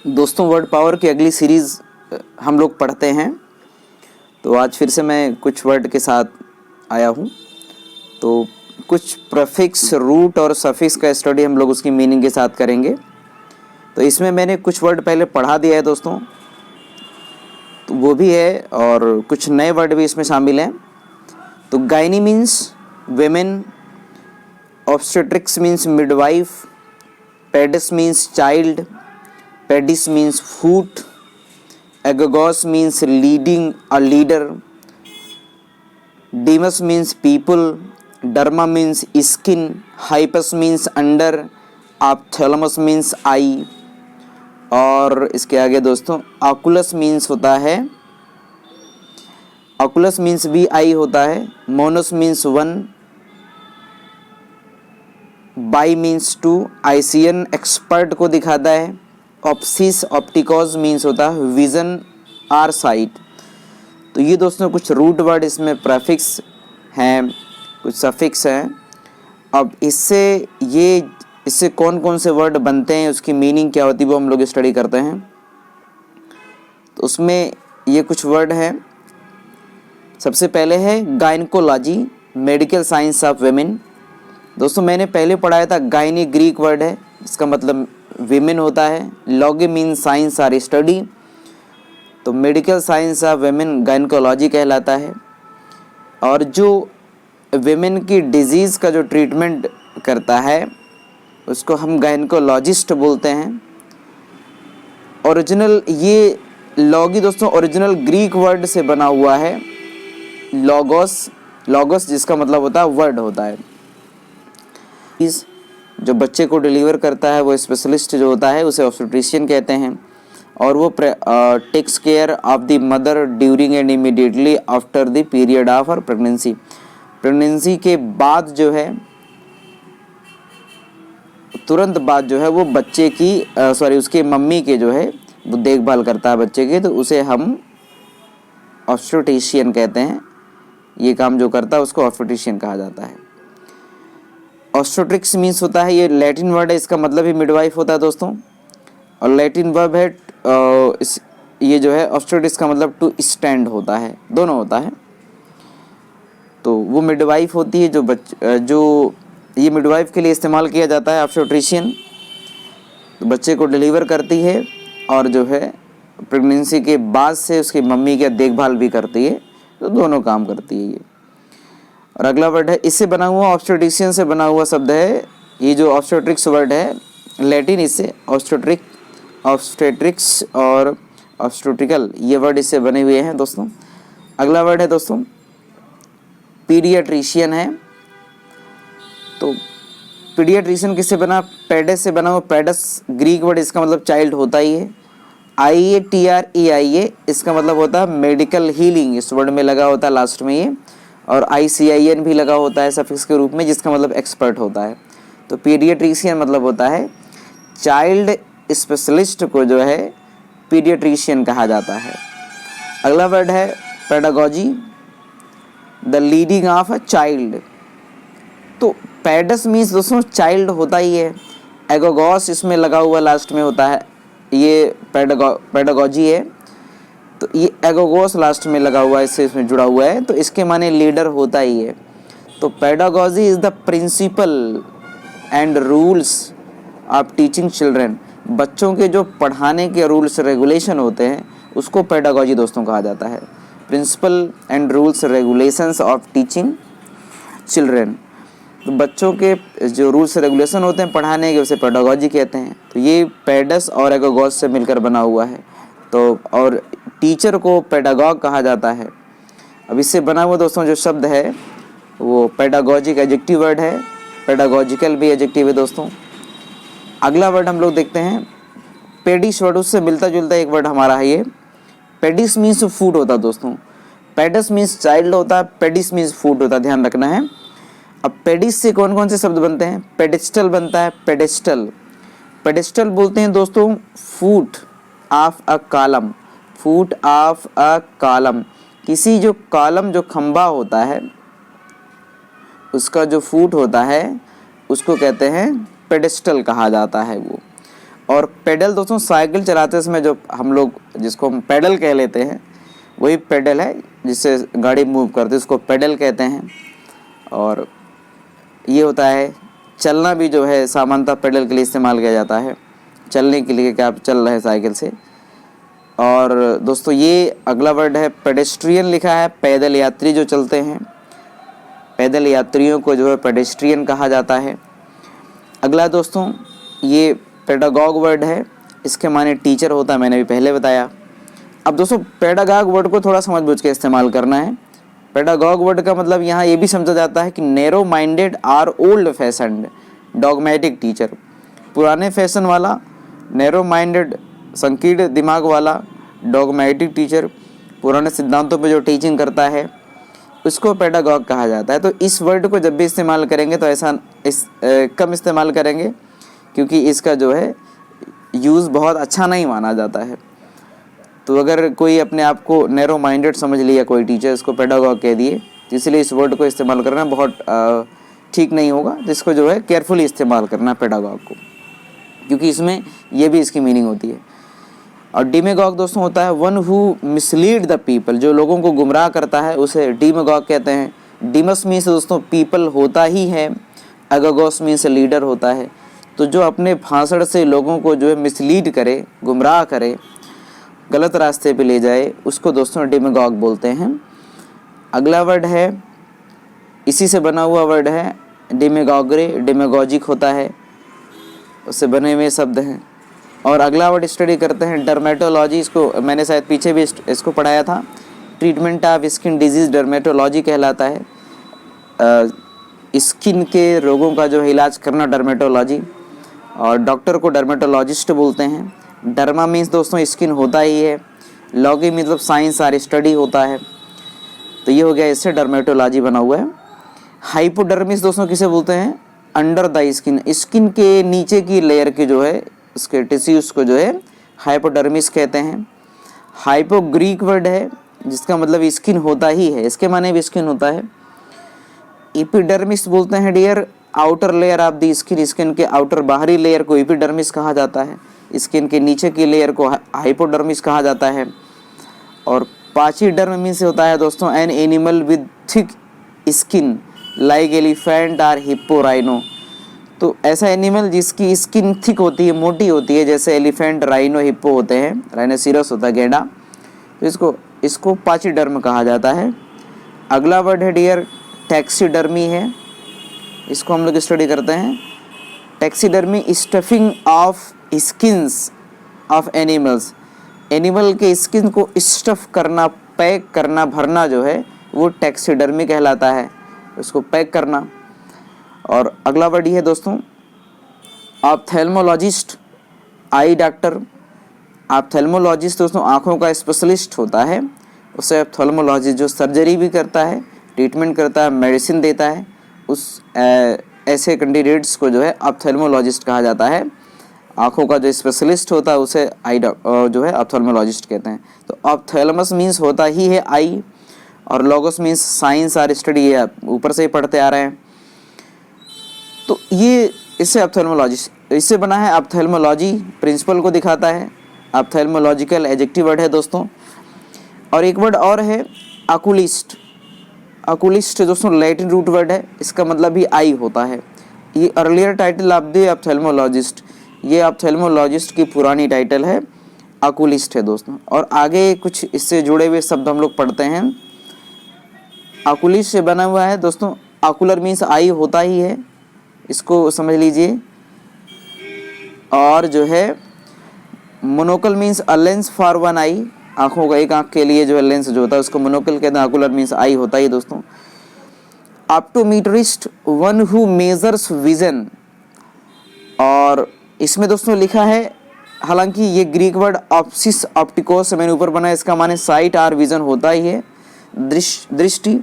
दोस्तों, word power की अगली सीरीज़ हम लोग पढ़ते हैं। तो आज फिर से मैं कुछ वर्ड के साथ आया हूँ। तो कुछ प्रीफिक्स, रूट और सफिक्स का स्टडी हम लोग उसकी मीनिंग के साथ करेंगे। तो इसमें मैंने कुछ वर्ड पहले पढ़ा दिया है दोस्तों, तो वो भी है और कुछ नए वर्ड भी इसमें शामिल हैं। तो gynae means women, obstetrics means midwife, pedis means child, pedis means foot, agogos means leading a leader, demus means people, derma means skin, hypus means under, ophthalmos means eye। और इसके आगे दोस्तों oculus means होता है, oculus means भी आई होता है, monos means one, by means two, आइसियन एक्सपर्ट को दिखाता है, ऑप्सिस ऑप्टिकोस मीन्स होता है विजन आर साइट। तो ये दोस्तों कुछ रूट वर्ड इसमें प्रीफिक्स हैं, कुछ सफिक्स हैं। अब इससे कौन कौन से वर्ड बनते हैं, उसकी मीनिंग क्या होती है, वो हम लोग स्टडी करते हैं। तो उसमें ये कुछ वर्ड हैं। सबसे पहले है gynaecology, medical science of women. दोस्तों मैंने पहले पढ़ाया था, गायनी ग्रीक वर्ड है, इसका मतलब विमेन होता है। लॉगी मीन साइंस आर स्टडी, तो medical science of women gynaecology कहलाता है। और जो वेमेन की डिजीज़ का जो ट्रीटमेंट करता है उसको हम गायनकोलॉजिस्ट बोलते हैं। ओरिजिनल ये लॉगी दोस्तों ओरिजिनल ग्रीक वर्ड से बना हुआ है, लॉगोस। लॉगोस जिसका मतलब होता है वर्ड होता है। जो बच्चे को डिलीवर करता है वो स्पेशलिस्ट जो होता है उसे ऑब्स्टेट्रिशियन कहते हैं। और वो takes care of the mother during and immediately after the period of her pregnancy. Pregnancy के बाद जो है, तुरंत बाद जो है वो बच्चे की उसके मम्मी के जो है वो देखभाल करता है बच्चे की, तो उसे हम ऑब्स्टेट्रिशियन कहते हैं। ये काम जो करता है उसको ऑब्स्टेट्रिशियन कहा जाता है। ऑब्स्टेट्रिक्स मीन्स होता है, ये लैटिन वर्ड है, इसका मतलब ही मिडवाइफ होता है दोस्तों। और लैटिन वर्ब है ये जो है ऑब्स्टेट्रिक्स का मतलब टू स्टैंड होता है, दोनों होता है। तो वो मिडवाइफ होती है जो ये मिडवाइफ के लिए इस्तेमाल किया जाता है ऑब्स्टेट्रिशियन। तो बच्चे को डिलीवर करती है और जो है प्रेगनेंसी के बाद से उसकी मम्मी की देखभाल भी करती है, तो दोनों काम करती है ये। और अगला वर्ड है, इससे बना हुआ ऑब्स्टेट्रिशियन से बना हुआ शब्द है। ये जो ऑब्स्टेट्रिक्स वर्ड है लैटिन, इससे ऑब्स्टेट्रिक्स और ऑब्स्टेट्रिकल ये वर्ड इससे बने हुए हैं दोस्तों। अगला वर्ड है दोस्तों पीडियाट्रिशियन है। तो पीडियाट्रिशियन किससे बना, पेडस से बना हुआ। पेडस ग्रीक वर्ड, इसका मतलब चाइल्ड होता ही है। IATREIA इसका मतलब होता है मेडिकल हीलिंग, इस वर्ड में लगा होता है लास्ट में ये। और ICIN भी लगा होता है सफिक्स के रूप में, जिसका मतलब एक्सपर्ट होता है। तो पीडियाट्रिशियन मतलब होता है चाइल्ड स्पेशलिस्ट को जो है पीडियाट्रिशियन कहा जाता है। अगला वर्ड है pedagogy, the leading of a child. तो पेडस मीन्स दोस्तों चाइल्ड होता ही है। एगोगॉस इसमें लगा हुआ लास्ट में होता है, ये पेडागोजी है। तो ये एगोगोस लास्ट में लगा हुआ है, इससे इसमें जुड़ा हुआ है, तो इसके माने लीडर होता ही है। तो pedagogy is the principle and rules of teaching children. बच्चों के जो पढ़ाने के रूल्स रेगुलेशन होते हैं उसको पेडागोजी दोस्तों कहा जाता है। Principle and rules regulations of teaching children. तो बच्चों के जो रूल्स रेगुलेशन होते हैं पढ़ाने के, उसे पेडागोजी कहते हैं। तो ये पेडस और एगोगोस से मिलकर बना हुआ है। तो और टीचर को पेडागॉग कहा जाता है। अब इससे बना हुआ दोस्तों जो शब्द है वो पेडागॉजिक एडजेक्टिव वर्ड है, पेडागॉजिकल भी एडजेक्टिव है दोस्तों। अगला वर्ड हम लोग देखते हैं पेडिस वर्ड, उससे मिलता जुलता एक वर्ड हमारा है ये। पेडिस मीन्स फूड होता है दोस्तों। पेडस मीन्स चाइल्ड होता है, पेडिस मीन्स फूड होता है, ध्यान रखना है। अब पेडिस से कौन कौन से शब्द बनते हैं, पेडेस्टल बनता है। पेडेस्टल पेडेस्टल बोलते हैं दोस्तों फूट of a column, foot of a column. किसी जो कॉलम जो खंबा होता है उसका जो फूट होता है उसको कहते हैं पेडेस्टल कहा जाता है वो। और पेडल दोस्तों साइकिल चलाते समय जो हम लोग जिसको हम पेडल कह लेते हैं वही पेडल है जिससे गाड़ी मूव करती है, उसको पेडल कहते हैं। और ये होता है चलना भी जो है सामान्यतः पेडल के लिए इस्तेमाल किया जाता है, चलने के लिए कि आप चल रहे हैं साइकिल से। और दोस्तों ये अगला वर्ड है पेडेस्ट्रियन लिखा है, पैदल यात्री जो चलते हैं, पैदल यात्रियों को जो है पेडेस्ट्रियन कहा जाता है। अगला दोस्तों ये पेडागॉग वर्ड है, इसके माने टीचर होता है, मैंने भी पहले बताया। अब दोस्तों पेडागॉग वर्ड को थोड़ा समझ बूझ के इस्तेमाल करना है। पेडागॉग वर्ड का मतलब यहाँ ये भी समझा जाता है कि narrow minded or old fashioned dogmatic teacher, पुराने फैशन वाला, नैरो माइंडेड संकीर्ण दिमाग वाला, डॉगमेटिक टीचर, पुराने सिद्धांतों पे जो टीचिंग करता है, उसको पेडागॉग कहा जाता है। तो इस वर्ड को जब भी इस्तेमाल करेंगे तो ऐसा कम इस्तेमाल करेंगे, क्योंकि इसका जो है यूज़ बहुत अच्छा नहीं माना जाता है। तो अगर कोई अपने आप को नैरो माइंडेड समझ लिया कोई टीचर, इसको पेडागॉग कह दिए, तो इसलिए इस वर्ड को इस्तेमाल करना बहुत ठीक नहीं होगा। जिसको जो है केयरफुली इस्तेमाल करना पेडागॉग को, क्योंकि इसमें ये भी इसकी मीनिंग होती है। और डिमेगॉग दोस्तों होता है one who mislead the people, जो लोगों को गुमराह करता है उसे डिमेगॉग कहते हैं। डिमस मीन्स दोस्तों पीपल होता ही है, अगोगोस मीन्स लीडर होता है। तो जो अपने भाषण से लोगों को जो है मिसलीड करे, गुमराह करे, गलत रास्ते पे ले जाए, उसको दोस्तों डिमेगॉग बोलते हैं। अगला वर्ड है, इसी से बना हुआ वर्ड है डिमेगॉगरे, डिमेगॉजिक होता है, उससे बने हुए शब्द हैं। और अगला वर्ड स्टडी करते हैं डर्मेटोलॉजी, इसको मैंने शायद पीछे भी इसको पढ़ाया था। Treatment of skin disease dermatology कहलाता है, स्किन के रोगों का जो है इलाज करना डर्मेटोलॉजी, और डॉक्टर को डर्मेटोलॉजिस्ट बोलते हैं। डर्मा मीन्स दोस्तों स्किन होता ही है, लॉगी मतलब साइंस और स्टडी होता है। तो ये हो गया, इससे डर्मेटोलॉजी बना हुआ है। हाइपोडर्मिस दोस्तों किसे बोलते हैं, अंडर द स्किन, स्किन के नीचे की लेयर के जो है उसके टिश्यूज को जो है हाइपोडर्मिस कहते हैं। हाइपो ग्रीक वर्ड है जिसका मतलब स्किन होता ही है, इसके माने भी स्किन होता है। एपिडर्मिस बोलते हैं dear outer layer of the skin, skin के आउटर बाहरी लेयर को एपिडर्मिस कहा जाता है, स्किन के नीचे की लेयर को हाइपोडर्मिस कहा जाता है। और पाचीडर्म मीन्स होता है दोस्तों an animal with thick skin like elephant और हिप्पो राइनो, तो ऐसा एनिमल जिसकी स्किन थिक होती है, मोटी होती है, जैसे एलिफेंट, राइनो, हिप्पो होते हैं, राइनोसिरस होता है गेंडा, तो इसको पाचीडर्म कहा जाता है। अगला वर्ड है डियर टैक्सीडर्मी है, इसको हम लोग स्टडी करते हैं। Taxidermy stuffing of skins of animals, animal के स्किन को स्टफ करना, पैक करना, भरना जो है वो टैक्सीडर्मी कहलाता है, उसको पैक करना। और अगला वर्ड ये है दोस्तों ऑप्थेल्मोलॉजिस्ट, आई डॉक्टर। ऑप्थेल्मोलॉजिस्ट दोस्तों आँखों का स्पेशलिस्ट होता है, उसे ऑप्थेल्मोलॉजिस्ट जो सर्जरी भी करता है, ट्रीटमेंट करता है, मेडिसिन देता है, उस ऐसे कैंडिडेट्स को जो है ऑप्थेल्मोलॉजिस्ट कहा जाता है। आँखों का जो स्पेशलिस्ट होता है उसे आई जो है ऑप्थेल्मोलॉजिस्ट कहते हैं। तो ऑप्थेलमस मीन्स होता ही है आई, और लोगोस मीन्स साइंस और स्टडी, है ऊपर से ही पढ़ते आ रहे हैं। तो ये इससे ऑप्थेल्मोलॉजिस्ट, इससे बना है ऑप्थेल्मोलॉजी, प्रिंसिपल को दिखाता है। ऑप्थेल्मोलॉजिकल एडजेक्टिव वर्ड है दोस्तों। और एक वर्ड और है ऑकुलिस्ट, ऑकुलिस्ट दोस्तों लैटिन रूट वर्ड है, इसका मतलब भी आई होता है। ये earlier title of the ophthalmologist, ये ऑप्थेल्मोलॉजिस्ट की पुरानी टाइटल है, ऑकुलिस्ट है दोस्तों। और आगे कुछ इससे जुड़े हुए शब्द हम लोग पढ़ते हैं। ऑकुलिस्ट से बना हुआ है दोस्तों, ऑकुलर मीन्स आई होता ही है, इसको समझ लीजिए। और जो है monocle means a lens for one eye, आँखों का एक आँख के लिए जो है लेंस जो होता है उसको मोनोकल कहते हैं। ऑकुलर मीन्स आई होता ही दोस्तों। ऑप्टोमीट्रिस्ट वन हु मेजर्स विजन, और इसमें दोस्तों लिखा है, हालांकि ये ग्रीक वर्ड ऑप्सिस ऑप्टिकोस मैंने ऊपर बनाया, इसका माने साइट और विजन होता ही है, दृष्टि।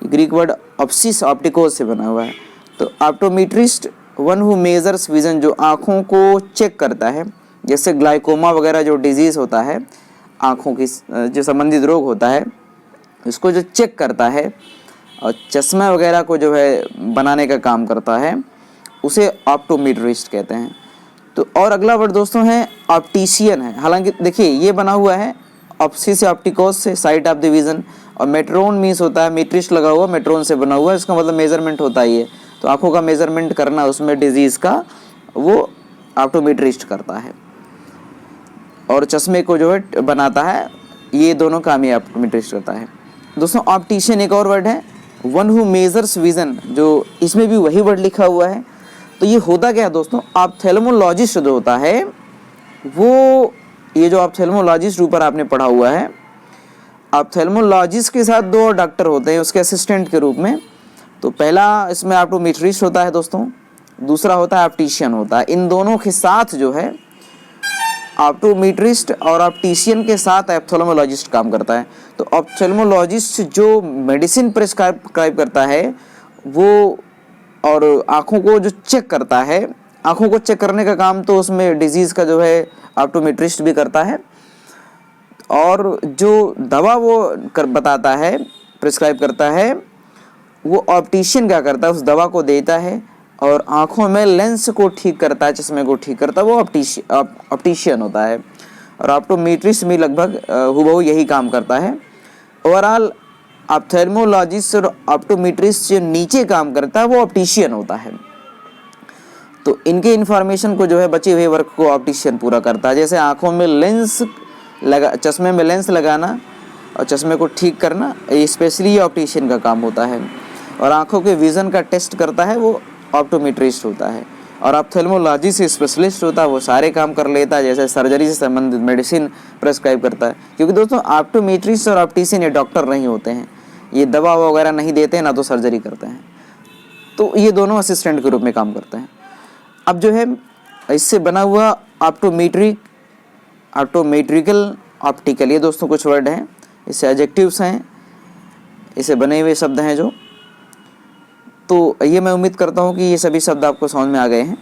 ग्रीक वर्ड ऑप्सिस ऑप्टिकोस से बना हुआ है। तो ऑप्टोमीट्रिस्ट वन हु मेजर्स विजन, जो आँखों को चेक करता है, जैसे ग्लाइकोमा वगैरह जो डिजीज़ होता है, आँखों की जो संबंधित रोग होता है, उसको जो चेक करता है और चश्मा वगैरह को जो है बनाने का काम करता है, उसे ऑप्टोमेट्रिस्ट कहते हैं। तो और अगला वर्ड दोस्तों है ऑप्टिशियन है। हालांकि देखिए ये बना हुआ है ऑप्सी से ऑप्टिकोस से, साइट ऑफ द विजन, और मेट्रोन मीन्स होता है मेट्रिस्ट लगा हुआ, मेट्रोन से बना हुआ, इसका मतलब मेजरमेंट होता है ये। तो आंखों का मेजरमेंट करना उसमें डिजीज़ का, वो ऑप्टोमेट्रिस्ट करता है। और चश्मे को जो है बनाता है, ये दोनों काम ये ऑप्टोमेट्रिस्ट करता है। दोस्तों ऑप्टिशियन एक और वर्ड है, वन हु मेजर्स विजन, जो इसमें भी वही वर्ड लिखा हुआ है। तो ये होता क्या है दोस्तों, ऑप्थेल्मोलॉजिस्ट जो होता है वो, ये जो ऑप्थेल्मोलॉजिस्ट ऊपर आपने पढ़ा हुआ है, ऑप्थेल्मोलॉजिस्ट के साथ दो और डॉक्टर होते हैं उसके असिस्टेंट के रूप में। तो पहला इसमें ऑप्टोमेट्रिस्ट होता है दोस्तों, दूसरा होता है ऑप्टिशियन होता है। इन दोनों के साथ जो है ऑप्टोमेट्रिस्ट और ऑप्टिशियन के साथ ऑप्थेल्मोलॉजिस्ट काम करता है। तो ऑप्थेल्मोलॉजिस्ट जो मेडिसिन प्रिस्क्राइब करता है वो, और आँखों को जो चेक करता है, आँखों को चेक करने का काम तो उसमें डिजीज़ का जो है ऑप्टोमेट्रिस्ट भी करता है। और जो दवा वो बताता है, प्रिस्क्राइब करता है, वो ऑप्टिशियन क्या करता है, उस दवा को देता है और आँखों में लेंस को ठीक करता है, चश्मे को ठीक करता है, वो ऑप्टिशियन होता है। और ऑप्टोमेट्रिस्ट भी लगभग हुबहू यही काम करता है। ओवरऑल ऑप्थेल्मोलॉजिस्ट और ऑप्टोमेट्रिस्ट जो नीचे काम करता है वो ऑप्टिशियन होता है। तो इनके इन्फॉर्मेशन को जो है बचे हुए वर्क को ऑप्टिशियन पूरा करता है। जैसे आँखों में लेंस लगा, चश्मे में लेंस लगाना और चश्मे को ठीक करना, ये स्पेशली ऑप्टिशियन का काम होता है। और आँखों के विज़न का टेस्ट करता है वो ऑप्टोमेट्रिस्ट होता है। और ऑप्थेल्मोलॉजिस्ट स्पेशलिस्ट होता है, वो सारे काम कर लेता है, जैसे सर्जरी से संबंधित मेडिसिन प्रेस्क्राइब करता है। क्योंकि दोस्तों ऑप्टोमेट्रिस्ट और ऑप्टिशियन ये डॉक्टर नहीं होते हैं, ये दवा वगैरह नहीं देते हैं, ना तो सर्जरी करते हैं। तो ये दोनों असिस्टेंट के रूप में काम करते हैं। अब जो है इससे बना हुआ ऑप्टोमेट्रिकल, ऑप्टिकल, ये दोस्तों कुछ वर्ड हैं, इससे एडजेक्टिव्स हैं, इसे बने हुए शब्द हैं जो। तो ये मैं उम्मीद करता हूँ कि ये सभी शब्द आपको समझ में आ गए हैं।